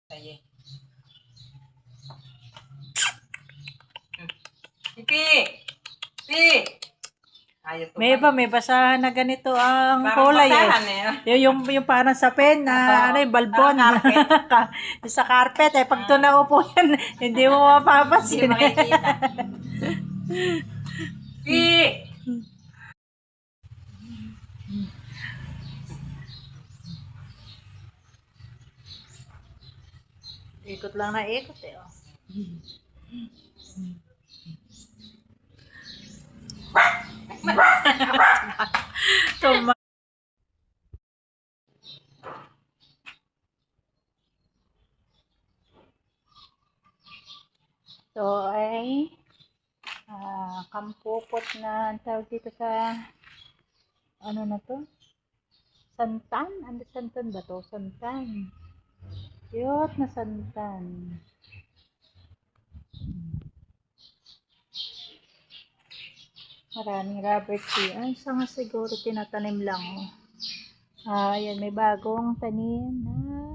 Sige. Pipi! Pipi! May iba, may basahan na ganito ang kulay yung parang sa pen na ano yung balbon. Sa carpet pag tunaupo yan, hindi mo mapapansin. Hindi makikita. Ikot lang na ikot oh. So ay kampupot na ang tawag dito sa ano na to? Santan? Ano santan ba to? Santan. Cute na santan. Maraming rubber tree. Ay, isa nga siguro tinatanim lang. Ayan, may bagong tanim na